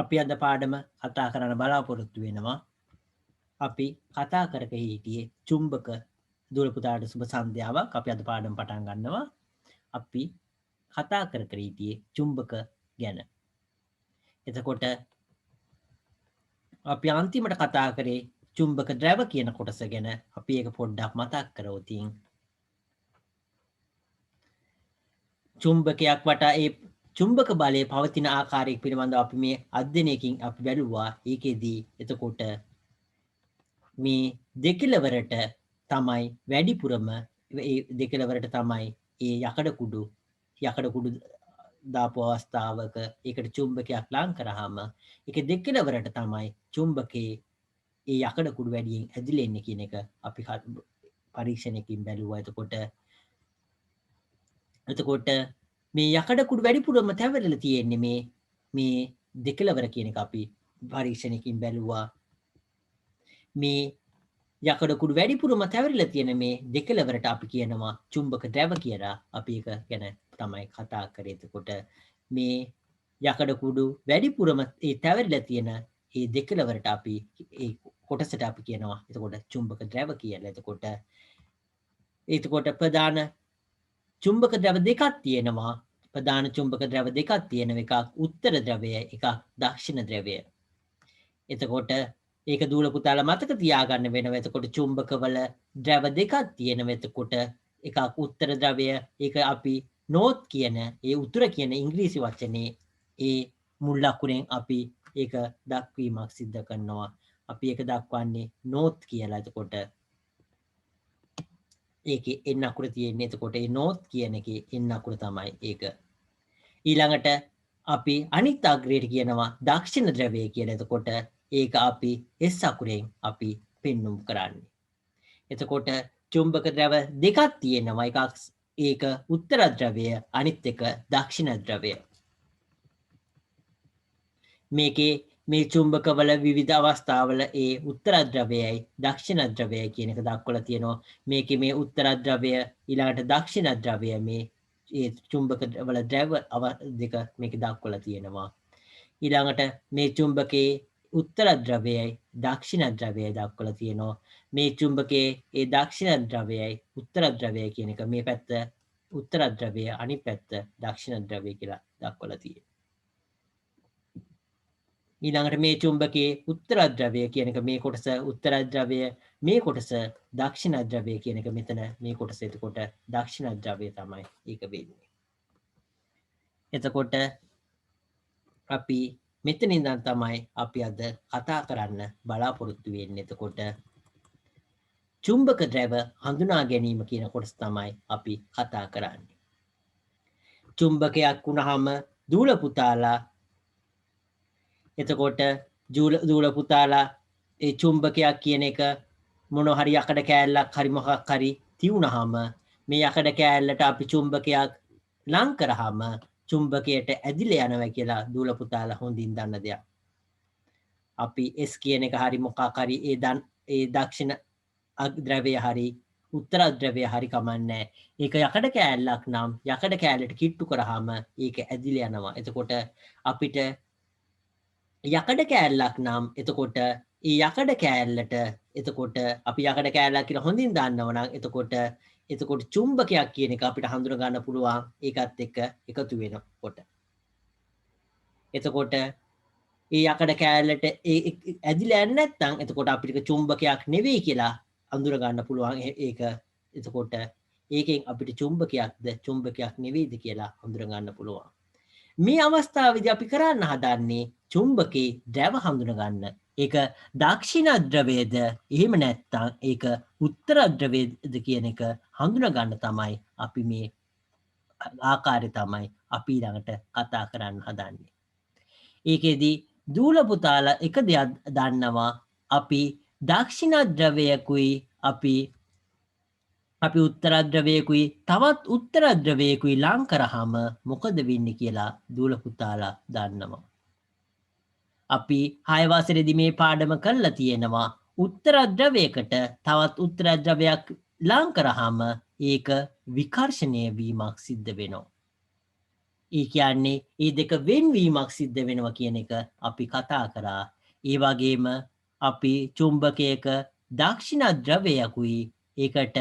අපි අද පාඩම කතා කරන්න බලාපොරොත්තු වෙනවා. අපි කතා කරක හිටියේ චුම්බක දුර පුතාට සුබ සන්ධ්‍යාවක්. අපි අද පාඩම පටන් ගන්නවා. අපි කතා කර හිටියේ චුම්බක ගැන. එතකොට අපි අන්තිමට කතා කරේ චුම්බක ද්‍රව කියන කොටස ගැන. අපි ඒක පොඩ්ඩක් මතක් කරවතින්. චුම්බකයක් වටා ඒ චුම්බක බලය පවතින ආකාරයක් පිළිබඳව අපි මේ අධ්‍යයනයකින් අපි බැලුවා. ඒකෙදී එතකොට මේ දෙකලවරට තමයි වැඩිපුරම දෙකලවරට තමයි ඒ යකඩ කුඩු දාපු අවස්ථාවක ඒකට චුම්බකයක් ලං කරාම ඒක දෙකලවරට තමයි චුම්බකේ ඒ යකඩ කුඩු වැඩියෙන් ඇදිලා එන්නේ කියන එක අපි පරීක්ෂණයකින් බැලුවා. එතකොට මේ යකඩ කුඩු වැඩිපුරම තැවරලා තියෙන්නේ මේ දෙකලවර කියන එක අපි පරීක්ෂණයකින් බැලුවා. මේ යකඩ කුඩු වැඩිපුරම තැවරිලා තියෙන මේ දෙකලවරට අපි කියනවා චුම්බක ද්‍රව කියලා. අපි ඒක ගැන තමයි කතා කරේ. එතකොට මේ යකඩ කුඩු වැඩිපුරම ඒ තැවරිලා තියෙන ඒ දෙකලවරට අපි ඒ කොටසට අපි කියනවා එතකොට චුම්බක ද්‍රව කියලා. එතකොට ප්‍රධාන චුම්බක ද්‍රව දෙකක් තියෙනවා. ප්‍රධාන චුම්බක ද්‍රව දෙකක් තියෙන එකක් උත්තර ද්‍රවය, එකක් දක්ෂිණ ද්‍රවය. එතකොට ඒක දූල පුතාලා මතක තියාගන්න වෙනවා. එතකොට චුම්බකවල ද්‍රව දෙකක් තියෙනවා. එතකොට එකක් උත්තර ද්‍රවය, ඒක අපි නෝත් කියන ඒ උතුර කියන ඉංග්‍රීසි වචනේ ඒ මුල් අකුරෙන් අපි ඒක දක්වීමක් සිද්ධ කරනවා. අපි ඒක දක්වන්නේ නෝත් කියලා. එතකොට ඒකේ එන්න අකුර තියෙන්නේ. එතකොට ඒ නෝත් කියන එකේ එන්න අකුර තමයි ඒක. ඊළඟට අපි අනිත් අග්‍රයට කියනවා දක්ෂිණ ද්‍රවය කියලා. එතකොට ඒක අපි S අකුරෙන් අපි පෙන්눔 කරන්නේ. එතකොට චුම්බක ද්‍රව දෙකක් තියෙනවා. එකක් ඒක උත්තර ද්‍රවය, අනිත් එක දක්ෂිණ ද්‍රවය. මේකේ මේ චුම්බකවල විවිධ අවස්ථාවල ඒ උත්තර ද්‍රවයයි දක්ෂිණ ද්‍රවයයි කියන එක දක්වලා තියෙනවා. මේකේ මේ උත්තර ද්‍රවය ඊළඟට දක්ෂිණ ද්‍රවය මේ ඒ චුම්බක වල ද්‍රව දෙක මේක දක්වලා තියෙනවා. ඊළඟට මේ චුම්බකයේ උත්තර ද්‍රවයයි දක්ෂිණ ද්‍රවයයි දක්වලා තියෙනවා. මේ චුම්බකයේ ඒ දක්ෂිණ ද්‍රවයයි උත්තර ද්‍රවයයි කියන එක මේ පැත්ත උත්තර ද්‍රවය, අනිත් පැත්ත දක්ෂිණ ද්‍රවය කියලා දක්වලා තියෙනවා. ඊළඟට මේ චුම්බකයේ උත්තර ද්‍රවය කියන එක මේ කොටස උත්තර ද්‍රවය, මේ කොටස දක්ෂිණ ද්‍රවය කියන එක මෙතන මේ කොටස. එතකොට දක්ෂිණ ද්‍රවය තමයි ඒක වෙන්නේ. එතකොට අපි මෙතන ඉඳන් තමයි අපි අද කතා කරන්න බලාපොරොත්තු වෙන්නේ. එතකොට චුම්බක ද්‍රව හඳුනා ගැනීම කියන කොටස තමයි අපි කතා කරන්නේ. චුම්බකයක් වුණාම දූල පුතාලා එතකොට දූල පුතාලා ඒ චුම්බකයක් කියන එක මොන හරි යකඩ කෑල්ලක් හරි මොකක් හරි තියුණාම මේ යකඩ කෑල්ලට අපි චුම්බකයක් ලං කරාම චුම්බකයට ඇදිලා යනවා කියලා දූල පුතාලා හොඳින් දන්න දෙයක්. අපි S කියන එක හරි මොකක් හරි ඒ දක්ෂිණ ද්‍රවය හරි උත්තර ද්‍රවය හරි කමන්නේ. ඒක යකඩ කෑල්ලක් නම් යකඩ කෑල්ලට කිට්ටු කරාම ඒක ඇදිලා යනවා. එතකොට අපිට යකඩ කෑල්ලක් නම් එතකොට ඒ යකඩ කෑල්ලට එතකොට අපි යකඩ කෑල්ලක් කියලා හොඳින් දන්නවනම් එතකොට චුම්බකයක් කියන එක අපිට හඳුන ගන්න පුළුවන් ඒකත් එක්ක එකතු වෙනකොට. එතකොට ඒ යකඩ කෑල්ලට ඇදිලා යන්නේ නැත්නම් එතකොට අපිට චුම්බකයක් නෙවෙයි කියලා අඳුර ගන්න පුළුවන්. ඒක එතකොට ඒකෙන් අපිට චුම්බකයක්ද චුම්බකයක් නෙවෙයිද කියලා හඳුර ගන්න පුළුවන්. මේ අවස්ථාවේදී අපි කරන්න හදන්නේ චුම්බකේ ද්‍රව හඳුන ගන්න. ඒක දක්ෂිණ ද්‍රවයේද එහෙම නැත්නම් ඒක උත්තර ද්‍රවයේද කියන එක හඳුන ගන්න තමයි අපි මේ ආකාරය තමයි අපි ළඟට කතා කරන්න හදන්නේ. ඒකෙදී දූල පුතාලා එක දෙයක් දන්නවා. අපි දක්ෂිණ ද්‍රවයකුයි අපි උත්තර ද්‍රවයකුයි තවත් උත්තර ද්‍රවයකුයි ලං කරාම මොකද වෙන්නේ කියලා දූල පුතාලා දන්නවා. අපි 6 වසරේදී මේ පාඩම කරලා තියෙනවා. උත්තර ද්‍රවයකට තවත් උත්තර ද්‍රවයක් ලං කරාම ඒක විකර්ෂණය වීමක් සිද්ධ වෙනවා. ඒ කියන්නේ ඒ දෙක වෙන්වීමක් සිද්ධ වෙනවා කියන එක අපි කතා කරා. ඒ වගේම අපි චුම්බකයක දක්ෂිණ ද්‍රවයකුයි ඒකට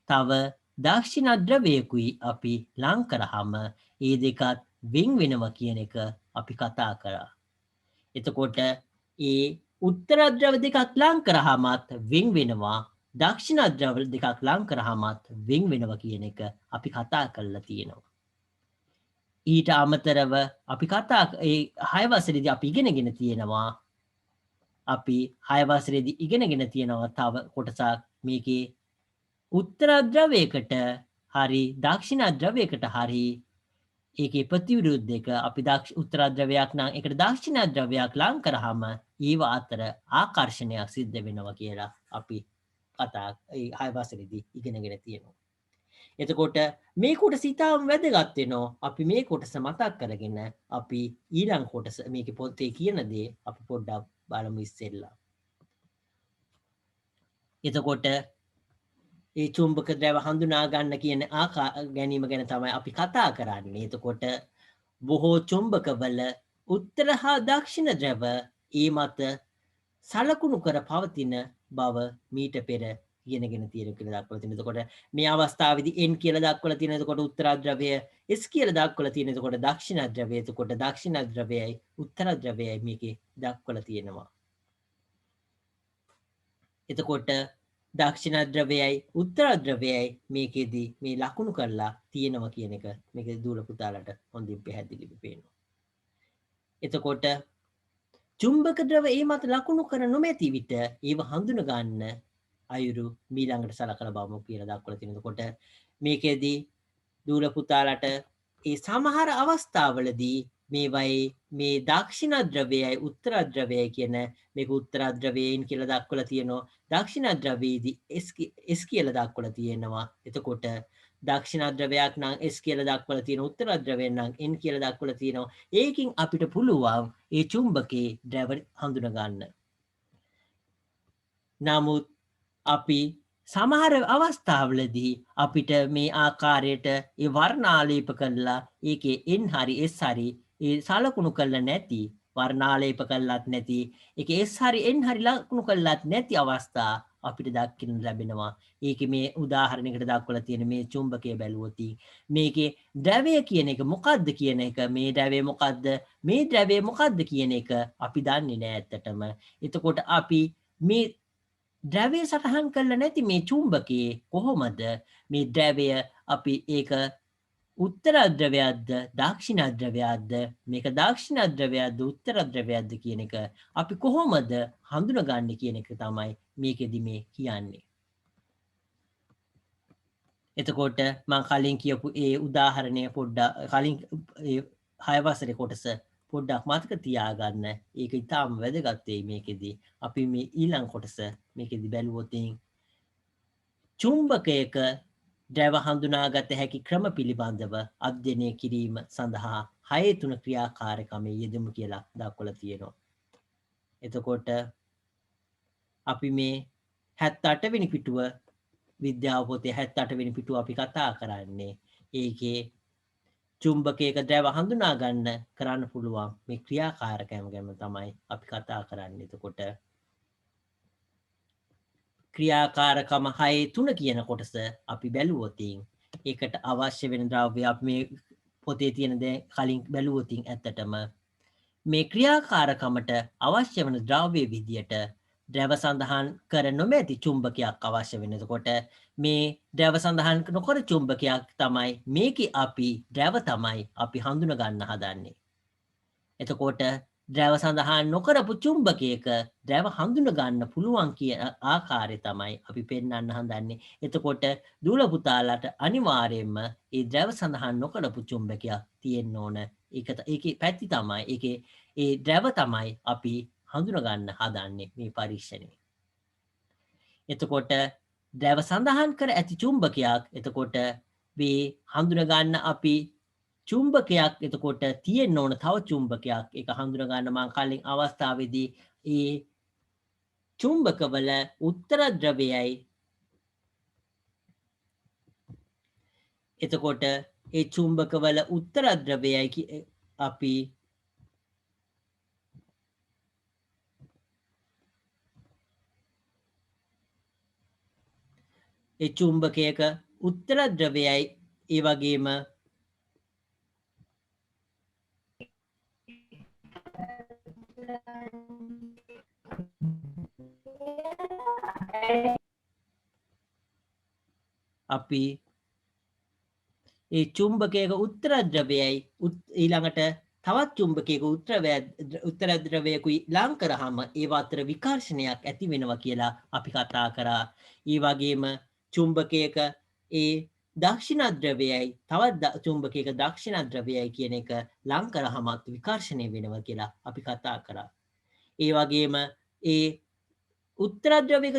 තව දක්ෂිණ ද්‍රවයකුයි අපි ලං කරාම ඒ දෙකත් වෙන් වෙනවා කියන එක අපි කතා කරා. එතකොට ඒ උත්තර ද්‍රව දෙකක් ලං කරාමත් වෙන් වෙනවා. දක්ෂිණ ද්‍රව දෙකක් ලං කරාමත් වෙන් වෙනවා කියන එක අපි කතා කරලා තියෙනවා. ඊට අමතරව අපි කතා ඒ 6 වසරේදී අපි ඉගෙනගෙන තියෙනවා. අපි 6 වසරේදී ඉගෙනගෙන තියෙනවා තව කොටසක් මේකේ උත්තර ද්‍රවයකට හරි දක්ෂිණ ද්‍රවයකට හරි ඒකේ ප්‍රතිවිරුද්ධ එක අපි උත්තර ද්‍රවයක් නම් ඒකට දක්ෂිණ ද්‍රවයක් ලං කරාම ඊව අතර ආකර්ෂණයක් සිද්ධ වෙනවා කියලා අපි කතා ඒ 6 වසරේදී ඉගෙනගෙන තියෙනවා. එතකොට මේ කොටස ඉතාම වැදගත් වෙනවා. අපි මේ කොටස මතක් කරගෙන අපි ඊළඟ කොටස මේකේ පොතේ කියන දේ අපි පොඩ්ඩක් බලමු ඉස්සෙල්ලා. එතකොට ඒ චුම්බක ද්‍රව හඳුනා ගන්න කියන ගැනීම ගැන තමයි අපි කතා කරන්නේ. එතකොට බොහෝ චුම්බකවල උත්තර හා දක්ෂිණ ද්‍රව ඒ මත සලකුණු කර පවතින බව මීට පෙර ඉගෙනගෙන තියෙන කියලා දක්වලා තියෙනවා. එතකොට මේ අවස්ථාවේදී n කියලා දක්වලා තියෙනවා. එතකොට උත්තර ද්‍රවය s කියලා දක්වලා තියෙනවා. එතකොට දක්ෂිණ ද්‍රවය. එතකොට දක්ෂිණ ද්‍රවයයි උත්තර ද්‍රවයයි මේකේ දක්වලා තියෙනවා. එතකොට දක්ෂිණ ද්‍රවයයි උත්තර ද්‍රවයයි මේකෙදී මේ ලකුණු කරලා තියෙනවා කියන එක මේකේ දූල පුතාලට හොඳින් පැහැදිලිව පේනවා. එතකොට චුම්බක ද්‍රව ඒ මත ලකුණු කර නොමැති විට ඒව හඳුන ගන්න අයුරු මීළඟට සලකලා බලමු කියලා දක්වලා තියෙනවා. එතකොට මේකෙදී දූල පුතාලට ඒ සමහර අවස්ථාවලදී මේවයි මේ දක්ෂිණ ද්‍රවයයි උත්තර ද්‍රවයයි කියන මේක උත්තර ද්‍රවයෙන් කියලා දක්වලා තියෙනවා. දක්ෂිණ ද්‍රවයේදී S කියලා දක්වලා තියෙනවා. එතකොට දක්ෂිණ ද්‍රවයක් නම් S කියලා දක්වලා තියෙනවා. උත්තර ද්‍රවයෙන් නම් N කියලා දක්වලා තියෙනවා. ඒකින් අපිට පුළුවන් ඒ චුම්බකයේ ද්‍රව හඳුන ගන්න. නමුත් අපි සමහර අවස්ථාවලදී අපිට මේ ආකාරයට ඒ වර්ණාලේප කරලා ඒකේ N හරි S හරි ඒ සලකුණු කරලා නැති වර්ණාලේප කළත් නැති ඒකේ S හරි N හරි ලකුණු කළත් නැති අවස්ථා අපිට දක්කින්න ලැබෙනවා. ඒකේ මේ උදාහරණයකට දක්වලා තියෙන මේ චුම්බකය බැලුවොත් මේකේ ද්‍රවය කියන එක මොකද්ද කියන එක මේ ද්‍රවය මොකද්ද මේ ද්‍රවය මොකද්ද කියන එක අපි දන්නේ නැහැ ඇත්තටම. එතකොට අපි මේ ද්‍රවය සටහන් කරලා නැති මේ චුම්බකයේ කොහොමද මේ ද්‍රවය අපි ඒක උත්තර ද්‍රවයක්ද දක්ෂිණ ද්‍රවයක්ද මේක දක්ෂිණ ද්‍රවයක්ද උත්තර ද්‍රවයක්ද කියන එක අපි කොහොමද හඳුනගන්නේ කියන එක තමයි මේකෙදි මේ කියන්නේ. එතකොට මම කලින් කියපු ඒ උදාහරණය පොඩ්ඩක් කලින් 6 වසරේ කොටස පොඩ්ඩක් මතක තියාගන්න. ඒක ඉතාම වැදගත් වෙයි මේකෙදි. අපි මේ ඊළඟ කොටස මේකෙදි බැලුවොත් චුම්බකයක ද්‍රව හඳුනාගත හැකි ක්‍රම පිළිබඳව අධ්‍යයනය කිරීම සඳහා 6 ක්‍රියාකාරකමේ යෙදමු කියලා දක්වලා තියෙනවා. එතකොට අපි මේ 78 වෙනි පිටුව විද්‍යාව පොතේ 78 වෙනි පිටුව අපි කතා කරන්නේ ඒකේ චුම්බකයක ද්‍රව හඳුනා ගන්න කරන්න පුළුවන් මේ ක්‍රියාකාරකම් ගැන තමයි අපි කතා කරන්නේ. එතකොට ක්‍රියාකාරකම 6 කියන කොටස අපි බැලුවොත් ඒකට අවශ්‍ය වෙන ද්‍රව්‍ය අපි මේ පොතේ තියෙන දේ කලින් බැලුවොත් ඇත්තටම මේ ක්‍රියාකාරකමට අවශ්‍ය වෙන ද්‍රව්‍ය විදියට ද්‍රව සඳහන් කර නොමැති චුම්බකයක් අවශ්‍ය වෙන. එතකොට මේ ද්‍රව සඳහන් නොකර චුම්බකයක් තමයි මේකේ අපි ද්‍රව තමයි අපි හඳුන ගන්න හදන්නේ. එතකොට ද්‍රව සඳහන් නොකරපු චුම්බකයක ද්‍රව හඳුන ගන්න පුළුවන් කියන ආකාරය තමයි අපි පෙන්වන්න හදන්නේ. එතකොට දූල පුතාලට අනිවාර්යයෙන්ම ඒ ද්‍රව සඳහන් නොකරපු චුම්බකයක් තියෙන්න ඕන. ඒකේ පැති තමයි ඒකේ ඒ ද්‍රව තමයි අපි හඳුන ගන්න හදන්නේ මේ පරීක්ෂණේ. එතකොට ද්‍රව සඳහන් කර ඇති චුම්බකයක් එතකොට මේ හඳුන ගන්න අපි චුම්බකයක් එතකොට තියෙන්න ඕන තව චුම්බකයක් ඒක හඳුන ගන්න මම කලින් අවස්ථාවේදී ඒ චුම්බකවල උත්තර ද්‍රවයයි එතකොට ඒ චුම්බකවල උත්තරද්‍රව්‍යයයි අපි ඒ චුම්බකයක උත්තරද්‍රව්‍යයයි ඒ වගේම අපි ඒ චුම්බකයක උත්තරද්‍රව්‍යයයි ඊළඟට තවත් චුම්බකයක උත්තරද්‍රව්‍යයකුයි ලං කරාම ඒවා අතර විකර්ෂණයක් ඇති වෙනවා කියලා අපි කතා කරා. ඒ වගේම චුම්බකයක ඒ දක්ෂිණද්‍රව්‍යයයි තවත් චුම්බකයක දක්ෂිණද්‍රව්‍යයයි කියන එක ලං කරාමත් විකර්ෂණය වෙනවා කියලා අපි කතා කරා. ඒ වගේම ඒ උත්තරද්‍රව්‍යක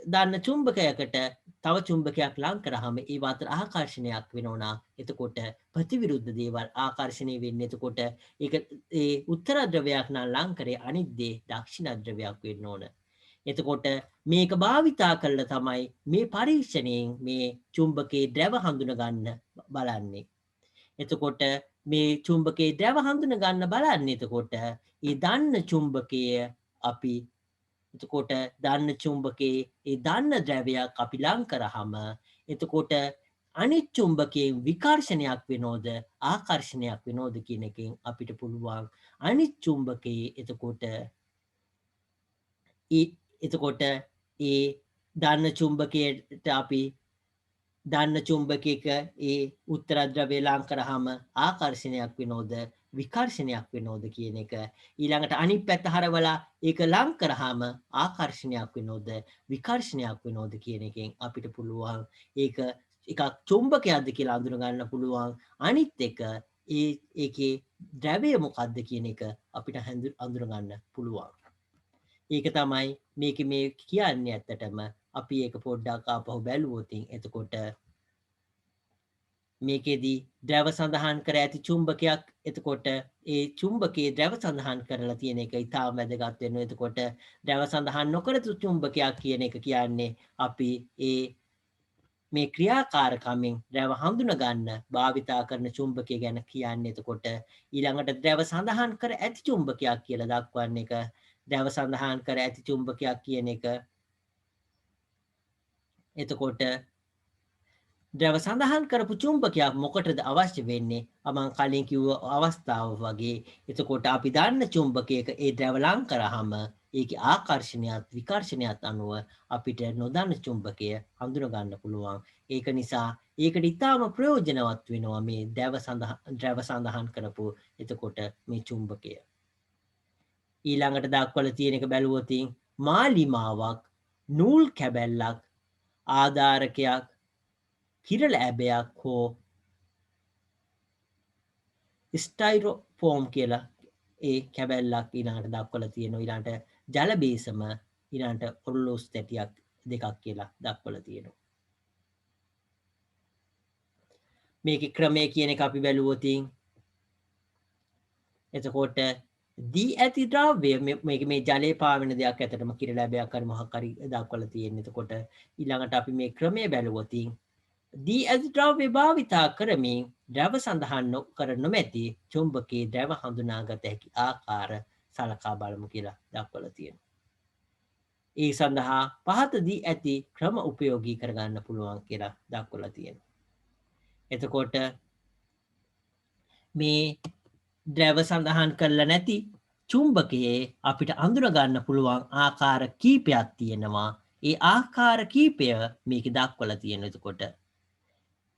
දන්න චුම්බකයකට තව චුම්බකයක් ලං කරාම ඒ අතර ආකර්ෂණයක් වෙනවා. එතකොට ප්‍රතිවිරුද්ධ දේවල් ආකර්ෂණය වෙන්නේ. එතකොට ඒක ඒ උත්තරද්‍රව්‍යයක් නම් ලං කරේ අනිත් දේ දක්ෂිණද්‍රව්‍යයක් වෙන්න ඕන. එතකොට මේක භාවිතා කරලා තමයි මේ පරීක්ෂණයෙන් මේ චුම්බකයේ ද්‍රව හඳුන ගන්න බලන්නේ. එතකොට මේ චුම්බකයේ ද්‍රව හඳුන ගන්න බලන්නේ. එතකොට ඒ දන්න චුම්බකය අපි එතකොට දන්න චුම්බකයේ ඒ දන්න ද්‍රව්‍යයක් අපි ලං කරාම එතකොට අනිත් චුම්බකයෙන් විකර්ෂණයක් වෙනවද ආකර්ෂණයක් වෙනවද කියන එකෙන් අපිට පුළුවන් අනිත් චුම්බකයේ එතකොට ඒ දන්න චුම්බකයට අපි දන්න චුම්බකයක ඒ උත්තරද්‍රව්‍ය ලං කරාම ආකර්ෂණයක් වෙනවද විකර්ෂණයක් වෙනවද කියන එක ඊළඟට අනිත් පැත්ත හරවලා ඒක ලං කරාම ආකර්ෂණයක් වෙනවද විකර්ෂණයක් වෙනවද කියන එකෙන් අපිට පුළුවන් ඒක එකක් චුම්බකයක්ද කියලා අඳුන ගන්න පුළුවන් අනිත් එක ඒකේ ද්‍රව්‍ය මොකක්ද කියන එක අපිට අඳුන ගන්න පුළුවන්. ඒක තමයි මේක මේ කියන්නේ ඇත්තටම අපි ඒක පොඩ්ඩක් ආපහු බැලුවොත් එතකොට මේකෙදී ද්‍රව සඳහන් කර ඇති චුම්බකයක් එතකොට ඒ චුම්බකයේ ද්‍රව සඳහන් කරලා තියෙන එක ඉතාම වැදගත් වෙනවා. එතකොට ද්‍රව සඳහන් නොකර චුම්බකයක් කියන එක කියන්නේ අපි ඒ මේ ක්‍රියාකාරකමෙන් ද්‍රව හඳුන ගන්න භාවිතා කරන චුම්බකය ගැන කියන්නේ. එතකොට ඊළඟට ද්‍රව සඳහන් කර ඇති චුම්බකයක් කියලා දක්වන්නේ එක ද්‍රව සඳහන් කර ඇති චුම්බකයක් කියන එක එතකොට ද්‍රව සඳහන් කරපු චුම්බකයක් මොකටද අවශ්‍ය වෙන්නේ මම කලින් කිව්ව අවස්ථාව වගේ. එතකොට අපි දන්න චුම්බකයක ඒ ද්‍රව ලං කරාම ඒකේ ආකර්ෂණයත් විකර්ෂණයත් අනුව අපිට නොදන්න චුම්බකය හඳුන ගන්න පුළුවන්. ඒක නිසා ඒකට ඉතාම ප්‍රයෝජනවත් වෙනවා මේ ද්‍රව සඳහන් කරපු එතකොට මේ චුම්බකය. ඊළඟට දක්වලා තියෙන එක බැලුවොත් මාලිමාවක් නූල් කැබැල්ලක් ආධාරකයක් කිරල ඇබයක් හෝ ස්ටයිරෝෆෝම් කියලා ඒ කැබැල්ලක් ඊළඟට දක්වලා තියෙනවා. ඊළඟට ජල බේසම ඊළඟට ඔරලෝස් තැටියක් දෙකක් කියලා දක්වලා තියෙනවා. මේකේ ක්‍රමය කියන එක අපි බැලුවොත් එතකොට දී ඇති ද්‍රව්‍ය මේක මේ ජලයේ පාවෙන දෙයක් ඇත්තටම කිරල ඇබයක් හරි මොකක් හරි දක්වලා තියෙන්නේ. එතකොට ඊළඟට අපි මේ ක්‍රමය බැලුවොත් දී ඇති ද්‍රව්‍ය භාවිතා කරමින් ද්‍රව සඳහන් කර නොමැති චුම්බකයේ ද්‍රව හඳුනාගත හැකි ආකාර සලකා බලමු කියලා දක්වලා තියෙනවා. ඒ සඳහා පහත දී ඇති ක්‍රම උපයෝගී කරගන්න පුළුවන් කියලා දක්වලා තියෙනවා. එතකොට මේ ද්‍රව සඳහන් කරලා නැති චුම්බකයේ අපිට අඳුන ගන්න පුළුවන් ආකාර කීපයක් තියෙනවා. ඒ ආකාර කීපය මේක දක්වලා තියෙනවා.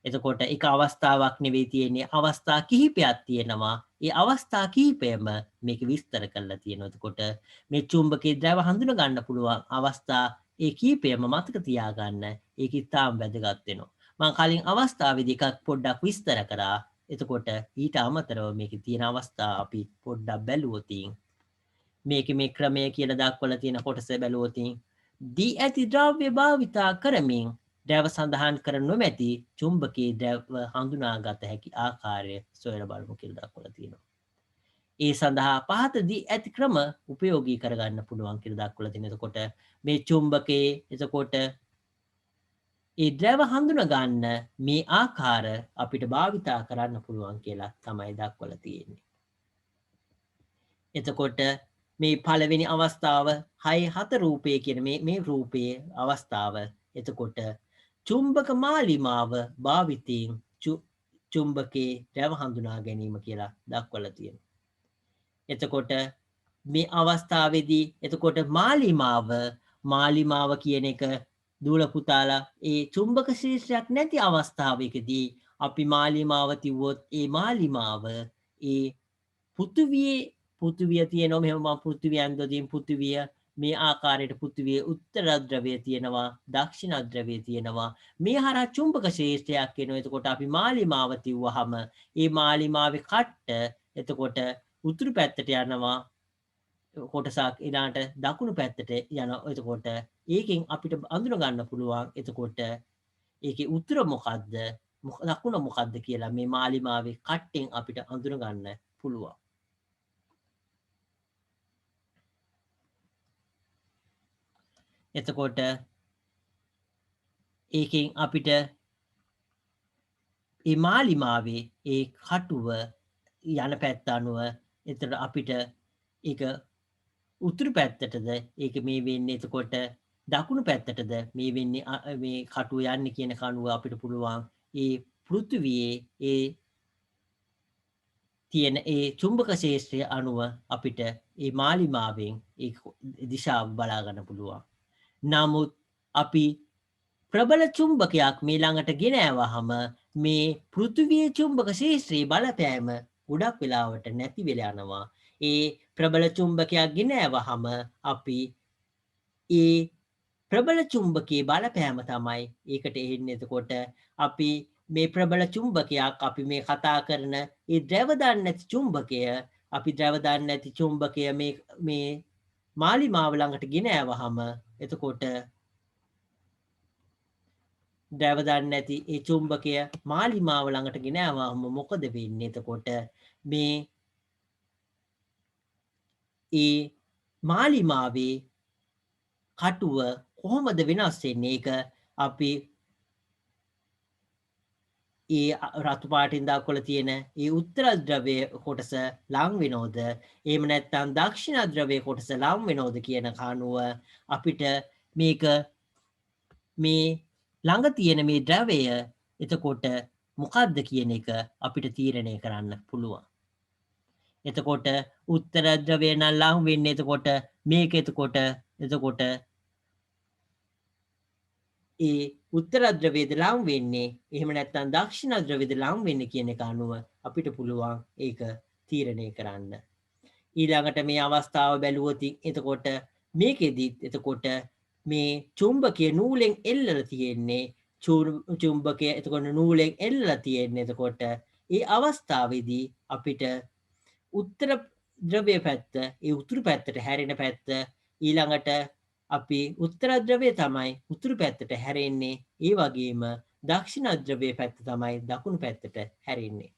එතකොට එක අවස්ථාවක් නෙවෙයි තියෙන්නේ අවස්ථා කිහිපයක් තියෙනවා. ඒ අවස්ථා කිහිපයම මේක විස්තර කරලා තියෙනවා. එතකොට මේ චුම්බකයේ ද්‍රව හඳුන ගන්න පුළුවන් අවස්ථා ඒ කිහිපයම මතක තියාගන්න. ඒක ඉතාම වැදගත් වෙනවා. මම කලින් අවස්ථාවේදී එකක් පොඩ්ඩක් විස්තර කරා. එතකොට ඊට අමතරව මේකේ තියෙන අවස්ථා අපි පොඩ්ඩක් බැලුවොත් මේකේ මේ ක්‍රමය කියලා දක්වලා තියෙන කොටස බැලුවොත් දී ඇති ද්‍රව්‍ය භාවිතා කරමින් ද්‍රව සඳහන් කර නොමැති චුම්බකයේ ද්‍රව හඳුනාගත හැකි ආකාරය සොයලා බලමු කියලා දක්වලා තියෙනවා. ඒ සඳහා පහත දී ඇති ක්‍රම උපයෝගී කරගන්න පුළුවන් කියලා දක්වලා තියෙනවා. එතකොට මේ චුම්බකයේ එතකොට ඒ ද්‍රව හඳුන ගන්න මේ ආකාර අපිට භාවිතා කරන්න පුළුවන් කියලා තමයි දක්වලා තියෙන්නේ. එතකොට මේ පළවෙනි අවස්ථාව 6 රූපය කියන මේ රූපයේ අවස්ථාව. එතකොට චුම්බක මාලිමාව භාවිතයෙන් චුම්බකේ ද්‍රව හඳුනා ගැනීම කියලා දක්වලා තියෙනවා. එතකොට මේ අවස්ථාවේදී එතකොට මාලිමාව කියන එක දූල පුතාලා ඒ චුම්බක ශීර්ෂයක් නැති අවස්ථාවකදී අපි මාලිමාව තිව්වොත් ඒ මාලිමාව ඒ පෘථිවිය තියෙනවා. මෙහෙම මම පෘථිවිය ඇන්දොතින් පෘථිවිය මේ ආකාරයට පෘථිවියේ උත්තර ද්‍රවය තියෙනවා, දක්ෂිණ ද්‍රවය තියෙනවා. මේ හරහා චුම්බක ශේෂ්ඨයක් එනවා. එතකොට අපි මාලිමාව තිව්වහම ඒ මාලිමාවේ කට්ට එතකොට උතුරු පැත්තට යනවා. කොටසක් ඊළාට දකුණු පැත්තට යනවා. එතකොට ඒකෙන් අපිට අඳුන ගන්න පුළුවන්. එතකොට ඒකේ උත්තර මොකද්ද? දකුණ මොකද්ද කියලා මේ මාලිමාවේ කට්ටෙන් අපිට අඳුන ගන්න පුළුවන්. එතකොට ඒකෙන් අපිට ඒ මාලිමාවේ ඒ කටුව යන පැත්ත අනුව එතකොට අපිට ඒක උතුරු පැත්තටද ඒක මේ වෙන්නේ එතකොට දකුණු පැත්තටද මේ වෙන්නේ මේ කටුව යන්නේ කියන කනුව අපිට පුළුවන් ඒ පෘථිවියේ ඒ තියෙන ඒ චුම්බක ශේෂ්ත්‍රය අනුව අපිට ඒ මාලිමාවෙන් ඒ දිශාව බලා ගන්න පුළුවන්. නමුත් අපි ප්‍රබල චුම්බකයක් මේ ළඟට ගෙන ආවහම මේ පෘථිවියේ චුම්බක ශේෂ්ත්‍රයේ බලපෑම ගොඩක් වෙලාවට නැති වෙලා යනවා. ඒ ප්‍රබල චුම්බකයක් ගෙන ආවහම අපි ඒ ප්‍රබල චුම්බකයේ බලපෑම තමයි ඒකට එන්නේ. එතකොට අපි මේ ප්‍රබල චුම්බකයක් අපි මේ කතා කරන ඒ ද්‍රව දන්නේ නැති චුම්බකය අපි ද්‍රව දන්නේ නැති චුම්බකය මේ මාලිමාව ළඟට ගෙන ආවහම එතකොට ද්‍රව දන්නේ නැති ඒ චුම්බකය මාලිමාව ළඟට ගෙන ආවම මොකද වෙන්නේ? එතකොට මේ ඒ මාලිමාවේ කටුව කොහොමද වෙනස් වෙන්නේ? ඒක අපි ඒ රතු පාටින් දක්වලා තියෙන ඒ උත්තර ද්‍රවය කොටස ලං වෙනවද? එහෙම නැත්නම් දක්ෂිණ ද්‍රවය කොටස ලං වෙනවද කියන කනුව අපිට මේක මේ ළඟ තියෙන මේ ද්‍රවය එතකොට මොකද්ද කියන එක අපිට තීරණය කරන්න පුළුවන්. එතකොට උත්තර ද්‍රවය නම් ලං වෙන්නේ එතකොට මේක එතකොට ඒ උත්තර ද්‍රවයේද ලං වෙන්නේ එහෙම නැත්නම් දක්ෂිණ ද්‍රවයේද ලං වෙන්නේ කියන එක අනුව අපිට පුළුවන් ඒක තීරණය කරන්න. ඊළඟට මේ අවස්ථාව බැලුවොත් එතකොට මේකෙදිත් එතකොට මේ චුම්බකයේ නූලෙන් එල්ලලා තියෙන්නේ චුම්බකය එතකොට නූලෙන් එල්ලලා තියෙන්නේ එතකොට ඒ අවස්ථාවේදී අපිට උත්තර ද්‍රවය පැත්ත ඒ උතුරු පැත්තට හැරෙන පැත්ත ඊළඟට අපි උත්තර ද්‍රවය තමයි උතුරු පැත්තට හැරෙන්නේ. ඒ වගේම දක්ෂිණ ද්‍රවය පැත්ත තමයි දකුණු පැත්තට හැරෙන්නේ.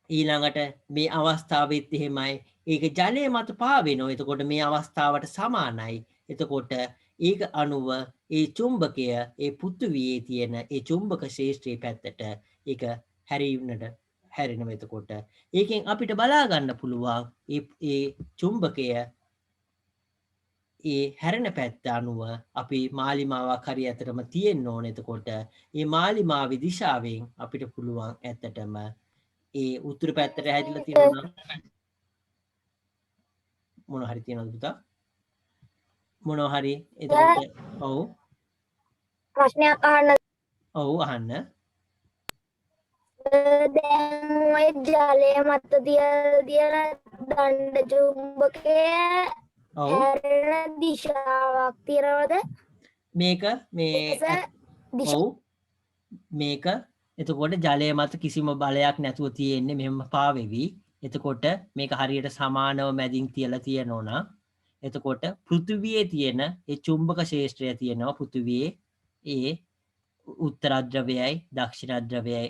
ඊළඟට මේ අවස්ථාවෙත් එහෙමයි. ඒක ජලය මත පාවෙනවා. එතකොට මේ අවස්ථාවට සමානයි. එතකොට ඒක අනුව ඒ චුම්බකය ඒ පෘථිවියේ තියෙන ඒ චුම්බක ශේෂ්ත්‍රයේ පැත්තට ඒක හැරෙනවා. එතකොට ඒකෙන් අපිට බලා ගන්න පුළුවන් ඒ චුම්බකය ඒ හැරෙන පැත්ත අනුව අපි මාලිමාවක් හරි ඇතටම තියෙන්න ඕන. එතකොට ඒ මාලිමාවේ දිශාවෙන් අපිට පුළුවන් ඇත්තටම ඒ උතුරු පැත්තට හැදිලා තියෙනවා මොන හරි තියෙනවද පුතා? මොනවා හරි එතකොට ඔව් ප්‍රශ්නයක් අහන්න. ඔව් අහන්න. දැන් ඔය ජලය මත තියෙන දණ්ඩ චුම්බකය හැරෙන දිශාවක් තියනවද? මේක ඔව් මේක එතකොට ජලය මත කිසිම බලයක් නැතුව තියෙන්නේ මෙහෙම පාවෙවි. එතකොට මේක හරියට සමානව මැදින් තියලා තියෙනවා නම් එතකොට පෘථිවියේ තියෙන ඒ චුම්බක ශේෂ්ත්‍රය තියෙනවා පෘථිවියේ ඒ උත්තර ද්‍රවයයි දක්ෂිණ ද්‍රවයයි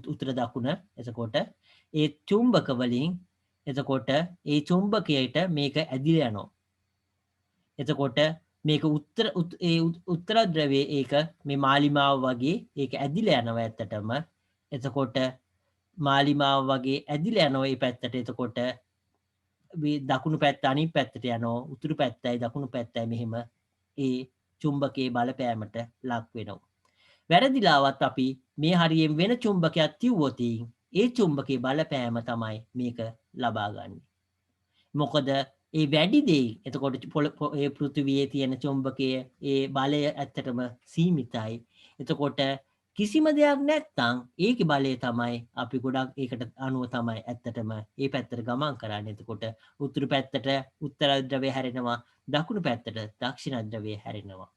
උත්තර දකුණ. එතකොට ඒ චුම්බක වලින් එතකොට ඒ චුම්බකයට මේක ඇදිලා යනවා. එතකොට මේක උත්තර ද්‍රවයේ ඒක මේ මාලිමාව වගේ ඒක ඇදිලා යනවා ඇත්තටම. එතකොට මාලිමාව වගේ ඇදිලා යනවා මේ පැත්තට. එතකොට මේ දකුණු පැත්ත අනිත් පැත්තට යනවා. උතුරු පැත්තයි දකුණු පැත්තයි මෙහෙම ඒ චුම්බකයේ බලපෑමට ලක් වෙනවා. වැරදිලාවත් අපි මේ හරියෙන් වෙන චුම්බකයක් තියුවොත් ඒ චුම්බකයේ බලපෑම තමයි මේක ලබා ගන්නේ. මොකද ඒ වැඩි දෙයි එතකොට ඒ පෘථිවියේ තියෙන චුම්බකයේ ඒ බලය ඇත්තටම සීමිතයි. එතකොට කිසිම දෙයක් නැත්තම් ඒකේ බලය තමයි අපි ගොඩක් ඒකට අනුව තමයි ඇත්තටම ඒ පැත්තට ගමන් කරන්නේ. එතකොට උතුරු පැත්තට උත්තර ද්‍රවය හැරෙනවා, දකුණු පැත්තට දක්ෂිණ ද්‍රවය හැරෙනවා.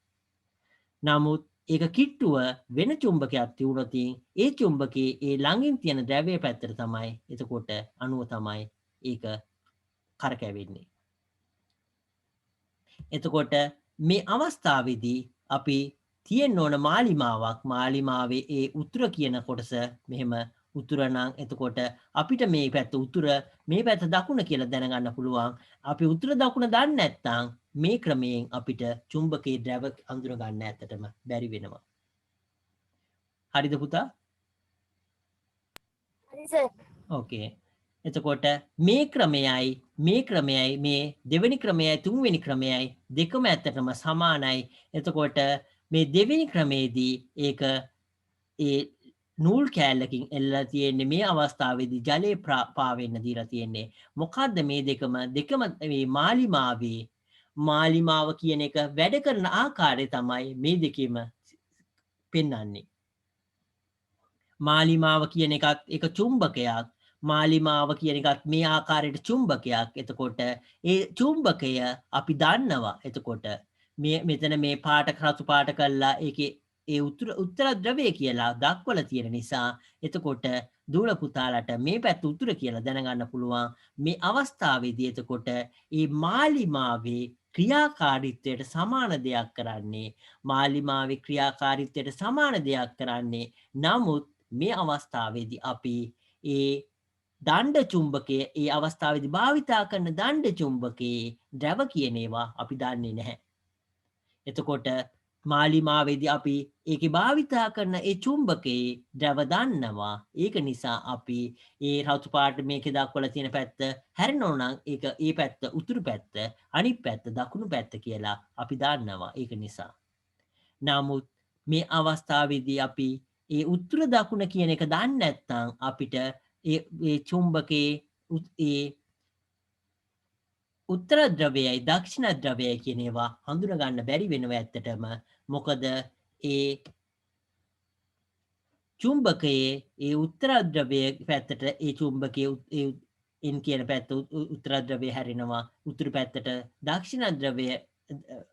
නමුත් ඒක කිට්ටුව වෙන චුම්බකයක් තියුණොත් ඒ චුම්බකයේ ඒ ළඟින් තියෙන ද්‍රව්‍ය පැත්තට තමයි එතකොට අණුව තමයි ඒක කරකැවෙන්නේ. එතකොට මේ අවස්ථාවේදී අපි තියෙන්න ඕන මාලිමාවක්. මාලිමාවේ ඒ උතුර කියන කොටස මෙහෙම උතුර නම් එතකොට අපිට මේ පැත්ත උතුර මේ පැත්ත දකුණ කියලා දැනගන්න පුළුවන්. අපි උතුර දකුණ දන්නේ නැත්නම් මේ ක්‍රමයෙන් අපිට චුම්බකයේ ද්‍රව අඳුර ගන්න ඇත්තටම බැරි වෙනවා. හරිද පුතා? හරි සර්. ඕකේ. එතකොට මේ ක්‍රමයයි මේ දෙවෙනි ක්‍රමයයි තුන්වෙනි ක්‍රමයයි දෙකම ඇත්තටම සමානයි. එතකොට මේ දෙවෙනි ක්‍රමේදී ඒක ඒ නූල් කෑල්ලකින් එල්ලලා තියෙන්නේ. මේ අවස්ථාවේදී ජලය පාවෙන්න දීලා තියෙන්නේ. මොකද්ද මේ දෙකම මේ මාලිමාව කියන එක වැඩ කරන ආකාරය තමයි මේ දෙකෙම පෙන්වන්නේ. මාලිමාව කියන එකත් එක චුම්බකයක්. මාලිමාව කියන එකත් මේ ආකාරයට චුම්බකයක්. එතකොට ඒ චුම්බකය අපි දන්නවා. එතකොට මෙතන මේ පාට රතු පාට කළා ඒකේ ඒ උත්තර ද්‍රවය කියලා දක්වලා තියෙන නිසා එතකොට දූල පුතාලට මේ පැත්ත උතුර කියලා දැනගන්න පුළුවන්. මේ අවස්ථාවේදී එතකොට මේ මාලිමාවේ ක්‍රියාකාරීත්වයට සමාන දෙයක් කරන්නේ. මාලිමාවේ ක්‍රියාකාරීත්වයට සමාන දෙයක් කරන්නේ. නමුත් මේ අවස්ථාවේදී අපි ඒ දණ්ඩ චුම්බකයේ ඒ අවස්ථාවේදී භාවිතා කරන දණ්ඩ චුම්බකයේ ද්‍රව කියන ඒවා අපි දන්නේ නැහැ. එතකොට මාලිමාවේදී අපි ඒකේ භාවිතා කරන ඒ චුම්බකයේ ද්‍රව දන්නවා. ඒක නිසා අපි ඒ රතු පාට මේකේ දක්වලා තියෙන පැත්ත හැරෙනවා නම් ඒක ඒ පැත්ත උතුරු පැත්ත, අනිත් පැත්ත දකුණු පැත්ත කියලා අපි දන්නවා. ඒක නිසා. නමුත් මේ අවස්ථාවේදී අපි ඒ උතුර දකුණ කියන එක දන්නේ නැත්නම් අපිට ඒ චුම්බකයේ ඒ උත්තර ද්‍රවයයි දක්ෂිණ ද්‍රවයයි කියන ඒවා හඳුනා ගන්න බැරි වෙනවා ඇත්තටම. මොකද ඒ චුම්බකයේ ඒ උත්තර ද්‍රවය පැත්තට ඒ චුම්බකයේ එන් කියන පැත්ත උත්තර ද්‍රවය හැරෙනවා, උතුරු පැත්තට දක්ෂිණ ද්‍රවය